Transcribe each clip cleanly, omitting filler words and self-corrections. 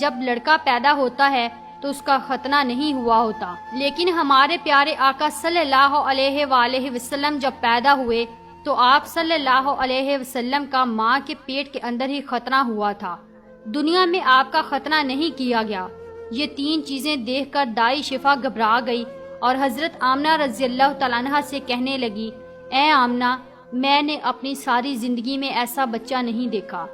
جب لڑکا پیدا ہوتا ہے تو اس کا ختنہ نہیں ہوا ہوتا، لیکن ہمارے پیارے آقا صلی اللہ علیہ وآلہ وسلم جب پیدا ہوئے تو آپ صلی اللہ علیہ وسلم کا ماں کے پیٹ کے اندر ہی ختنہ ہوا تھا، دنیا میں آپ کا ختنہ نہیں کیا گیا۔ یہ تین چیزیں دیکھ کر دائی شفا گھبرا گئی اور حضرت آمنہ رضی اللہ تعالیٰ عنہ سے کہنے لگی، اے آمنہ، میں نے اپنی ساری زندگی میں ایسا بچہ نہیں دیکھا۔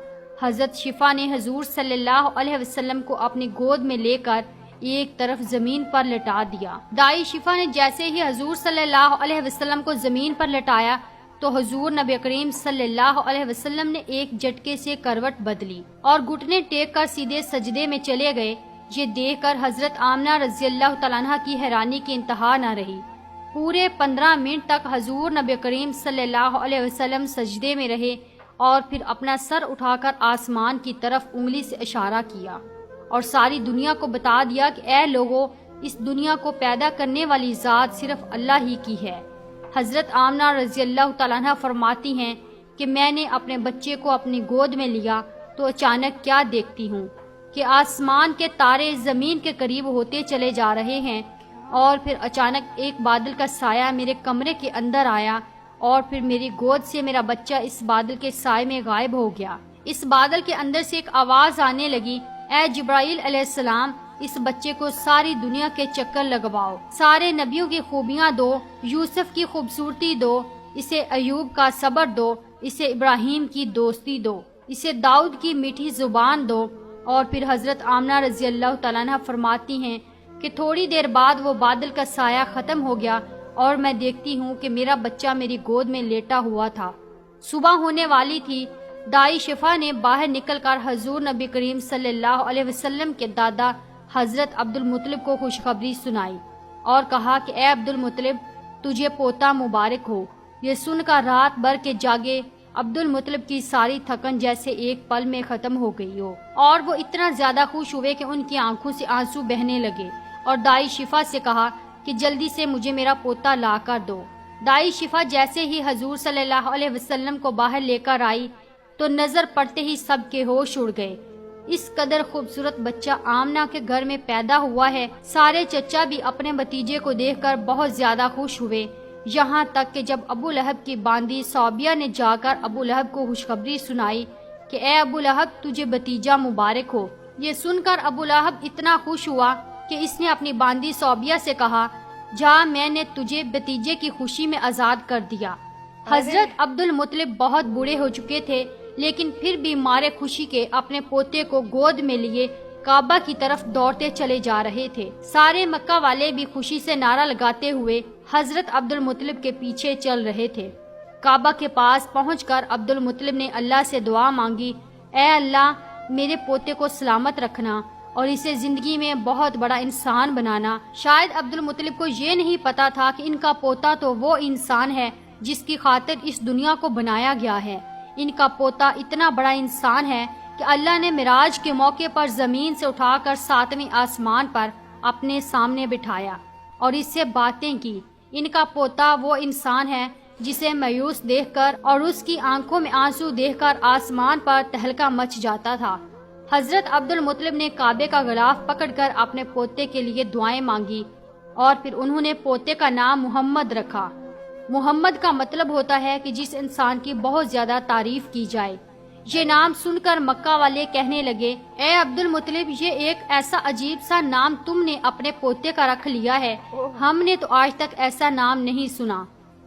حضرت شفا نے حضور صلی اللہ علیہ وسلم کو اپنی گود میں لے کر ایک طرف زمین پر لٹا دیا۔ دائی شفا نے جیسے ہی حضور صلی اللہ علیہ وسلم کو زمین پر لٹایا تو حضور نبی کریم صلی اللہ علیہ وسلم نے ایک جھٹکے سے کروٹ بدلی اور گھٹنے ٹیک کر سیدھے سجدے میں چلے گئے۔ یہ دیکھ کر حضرت آمنہ رضی اللہ تعالیٰ عنہ کی حیرانی کی انتہا نہ رہی۔ پورے 15 منٹ تک حضور نبی کریم صلی اللہ علیہ وسلم سجدے میں رہے اور پھر اپنا سر اٹھا کر آسمان کی طرف انگلی سے اشارہ کیا اور ساری دنیا کو بتا دیا کہ اے لوگو، اس دنیا کو پیدا کرنے والی ذات صرف اللہ ہی کی ہے۔ حضرت آمنہ رضی اللہ تعالیٰ عنہ فرماتی ہیں کہ میں نے اپنے بچے کو اپنی گود میں لیا تو اچانک کیا دیکھتی ہوں کہ آسمان کے تارے زمین کے قریب ہوتے چلے جا رہے ہیں، اور پھر اچانک ایک بادل کا سایہ میرے کمرے کے اندر آیا اور پھر میری گود سے میرا بچہ اس بادل کے سائے میں غائب ہو گیا۔ اس بادل کے اندر سے ایک آواز آنے لگی، اے جبرائیل علیہ السلام، اس بچے کو ساری دنیا کے چکر لگواؤ، سارے نبیوں کی خوبیاں دو، یوسف کی خوبصورتی دو، اسے ایوب کا صبر دو، اسے ابراہیم کی دوستی دو، اسے داؤد کی میٹھی زبان دو۔ اور پھر حضرت آمنہ رضی اللہ تعالیٰ عنہ فرماتی ہیں کہ تھوڑی دیر بعد وہ بادل کا سایہ ختم ہو گیا اور میں دیکھتی ہوں کہ میرا بچہ میری گود میں لیٹا ہوا تھا۔ صبح ہونے والی تھی۔ دائی شفا نے باہر نکل کر حضور نبی کریم صلی اللہ علیہ وسلم کے دادا حضرت عبد المطلب کو خوشخبری سنائی اور کہا کہ اے عبد المطلب، تجھے پوتا مبارک ہو۔ یہ سن کر رات بھر کے جاگے عبد المطلب کی ساری تھکن جیسے ایک پل میں ختم ہو گئی ہو، اور وہ اتنا زیادہ خوش ہوئے کہ ان کی آنکھوں سے آنسو بہنے لگے، اور دائی شفا سے کہا کہ جلدی سے مجھے میرا پوتا لا کر دو۔ دائی شفا جیسے ہی حضور صلی اللہ علیہ وسلم کو باہر لے کر آئی تو نظر پڑتے ہی سب کے ہوش اڑ گئے۔ اس قدر خوبصورت بچہ آمنہ کے گھر میں پیدا ہوا ہے۔ سارے چچا بھی اپنے بھتیجے کو دیکھ کر بہت زیادہ خوش ہوئے، یہاں تک کہ جب ابو لہب کی باندی صوبیہ نے جا کر ابو لہب کو خوشخبری سنائی کہ اے ابو لہب، تجھے بھتیجا مبارک ہو، یہ سن کر ابو لہب اتنا خوش ہوا کہ اس نے اپنی باندی صوبیہ سے کہا، جا، میں نے تجھے بھتیجے کی خوشی میں آزاد کر دیا۔ حضرت عبد المطلب بہت بوڑھے ہو چکے تھے، لیکن پھر بھی مارے خوشی کے اپنے پوتے کو گود میں لیے کعبہ کی طرف دوڑتے چلے جا رہے تھے۔ سارے مکہ والے بھی خوشی سے نعرہ لگاتے ہوئے حضرت عبد المطلب کے پیچھے چل رہے تھے۔ کعبہ کے پاس پہنچ کر عبد المطلب نے اللہ سے دعا مانگی، اے اللہ، میرے پوتے کو سلامت رکھنا اور اسے زندگی میں بہت بڑا انسان بنانا۔ شاید عبد المطلب کو یہ نہیں پتا تھا کہ ان کا پوتا تو وہ انسان ہے جس کی خاطر اس دنیا کو بنایا گیا ہے۔ ان کا پوتا اتنا بڑا انسان ہے کہ اللہ نے معراج کے موقع پر زمین سے اٹھا کر 7ویں آسمان پر اپنے سامنے بٹھایا اور اس سے باتیں کی۔ ان کا پوتا وہ انسان ہے جسے مایوس دیکھ کر اور اس کی آنکھوں میں آنسو دیکھ کر آسمان پر تہلکہ مچ جاتا تھا۔ حضرت عبد المطلب نے کعبے کا غلاف پکڑ کر اپنے پوتے کے لیے دعائیں مانگی اور پھر انہوں نے پوتے کا نام محمد رکھا۔ محمد کا مطلب ہوتا ہے کہ جس انسان کی بہت زیادہ تعریف کی جائے۔ یہ نام سن کر مکہ والے کہنے لگے، اے عبد المطلب، یہ ایک ایسا عجیب سا نام تم نے اپنے پوتے کا رکھ لیا ہے، ہم نے تو آج تک ایسا نام نہیں سنا۔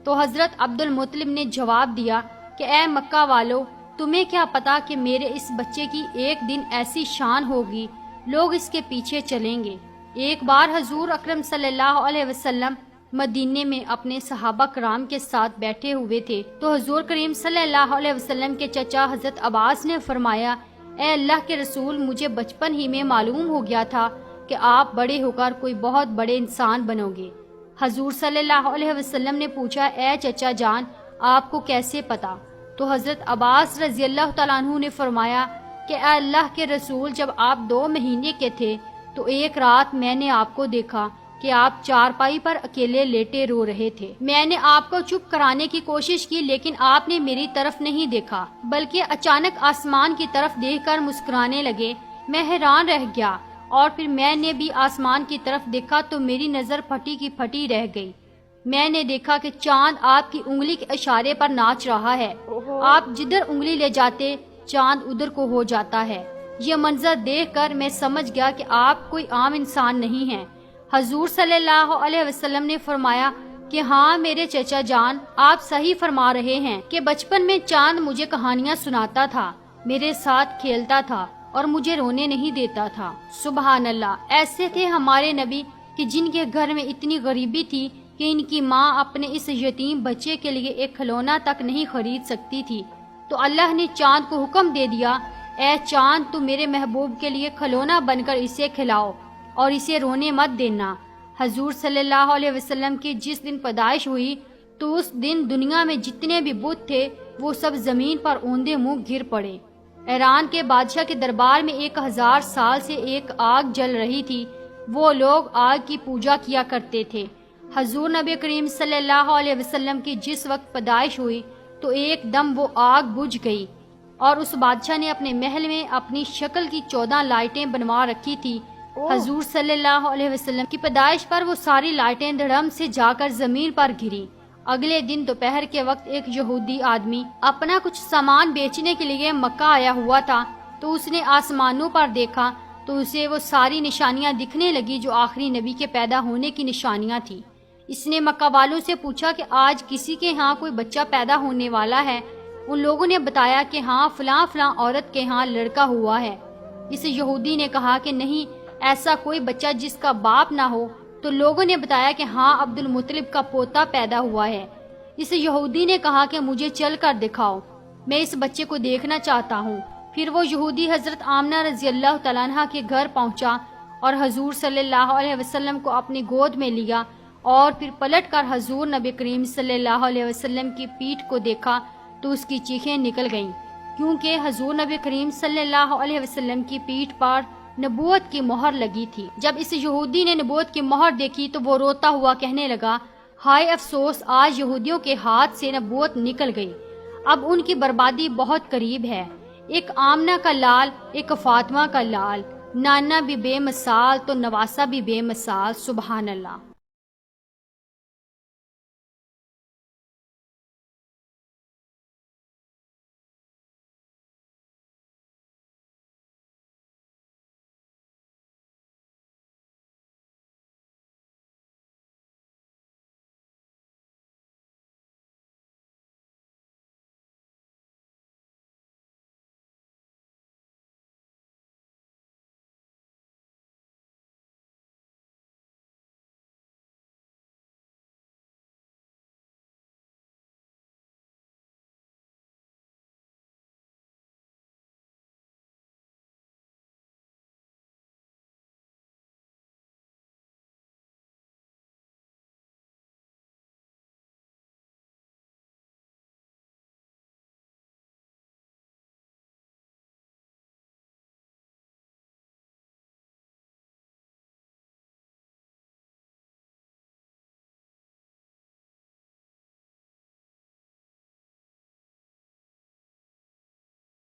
تو حضرت عبد المطلب نے جواب دیا کہ اے مکہ والو، تمہیں کیا پتا کہ میرے اس بچے کی ایک دن ایسی شان ہوگی، لوگ اس کے پیچھے چلیں گے۔ ایک بار حضور اکرم صلی اللہ علیہ وسلم مدینے میں اپنے صحابہ کرام کے ساتھ بیٹھے ہوئے تھے تو حضور کریم صلی اللہ علیہ وسلم کے چچا حضرت عباس نے فرمایا، اے اللہ کے رسول، مجھے بچپن ہی میں معلوم ہو گیا تھا کہ آپ بڑے ہو کر کوئی بہت بڑے انسان بنو گے۔ حضور صلی اللہ علیہ وسلم نے پوچھا، اے چچا جان، آپ کو کیسے پتا؟ تو حضرت عباس رضی اللہ تعالیٰ عنہ نے فرمایا کہ اے اللہ کے رسول، جب آپ 2 مہینے کے تھے تو ایک رات میں نے آپ کو دیکھا کہ آپ چارپائی پر اکیلے لیٹے رو رہے تھے۔ میں نے آپ کو چپ کرانے کی کوشش کی، لیکن آپ نے میری طرف نہیں دیکھا بلکہ اچانک آسمان کی طرف دیکھ کر مسکرانے لگے۔ میں حیران رہ گیا اور پھر میں نے بھی آسمان کی طرف دیکھا تو میری نظر پھٹی کی پھٹی رہ گئی۔ میں نے دیکھا کہ چاند آپ کی انگلی کے اشارے پر ناچ رہا ہے۔ آپ جدھر انگلی لے جاتے چاند ادھر کو ہو جاتا ہے۔ یہ منظر دیکھ کر میں سمجھ گیا کہ آپ کوئی عام انسان نہیں ہیں۔ حضور صلی اللہ علیہ وسلم نے فرمایا کہ ہاں میرے چچا جان، آپ صحیح فرما رہے ہیں کہ بچپن میں چاند مجھے کہانیاں سناتا تھا، میرے ساتھ کھیلتا تھا اور مجھے رونے نہیں دیتا تھا۔ سبحان اللہ، ایسے تھے ہمارے نبی کہ جن کے گھر میں اتنی غریبی تھی کہ ان کی ماں اپنے اس یتیم بچے کے لیے ایک کھلونا تک نہیں خرید سکتی تھی، تو اللہ نے چاند کو حکم دے دیا، اے چاند تو میرے محبوب کے لیے کھلونا بن کر اسے کھلاؤ اور اسے رونے مت دینا۔ حضور صلی اللہ علیہ وسلم کی جس دن پیدائش ہوئی تو اس دن دنیا میں جتنے بھی بت تھے وہ سب زمین پر اوندے منہ گر پڑے۔ ایران کے بادشاہ کے دربار میں 1000 سال سے ایک آگ جل رہی تھی، وہ لوگ آگ کی پوجا کیا کرتے تھے۔ حضور نبی کریم صلی اللہ علیہ وسلم کی جس وقت پیدائش ہوئی تو ایک دم وہ آگ بجھ گئی، اور اس بادشاہ نے اپنے محل میں اپنی شکل کی 14 لائٹیں بنوا رکھی تھی۔ حضور صلی اللہ علیہ وسلم کی پیدائش پر وہ ساری لائٹیں دھڑم سے جا کر زمین پر گری۔ اگلے دن دوپہر کے وقت ایک یہودی آدمی اپنا کچھ سامان بیچنے کے لیے مکہ آیا ہوا تھا، تو اس نے آسمانوں پر دیکھا تو اسے وہ ساری نشانیاں دکھنے لگی جو آخری نبی کے پیدا ہونے کی نشانیاں تھیں۔ اس نے مکہ والوں سے پوچھا کہ آج کسی کے ہاں کوئی بچہ پیدا ہونے والا ہے؟ ان لوگوں نے بتایا کہ ہاں فلاں فلاں عورت کے ہاں لڑکا ہوا ہے۔ اس یہودی نے کہا کہ نہیں، ایسا کوئی بچہ جس کا باپ نہ ہو۔ تو لوگوں نے بتایا کہ ہاں عبد المطلب کا پوتا پیدا ہوا ہے۔ اس یہودی نے کہا کہ مجھے چل کر دکھاؤ، میں اس بچے کو دیکھنا چاہتا ہوں۔ پھر وہ یہودی حضرت آمنہ رضی اللہ تعالیٰ عنہ کے گھر پہنچا اور حضور صلی اللہ علیہ وسلم کو اپنی گود میں لیا، اور پھر پلٹ کر حضور نبی کریم صلی اللہ علیہ وسلم کی پیٹھ کو دیکھا تو اس کی چیخیں نکل گئیں، کیونکہ حضور نبی کریم صلی اللہ علیہ وسلم کی پیٹھ پر نبوت کی مہر لگی تھی۔ جب اس یہودی نے نبوت کی مہر دیکھی تو وہ روتا ہوا کہنے لگا، ہائے افسوس، آج یہودیوں کے ہاتھ سے نبوت نکل گئی، اب ان کی بربادی بہت قریب ہے۔ ایک آمنہ کا لال، ایک فاطمہ کا لال، نانا بھی بے مثال تو نواسا بھی بے مثال۔ سبحان اللہ۔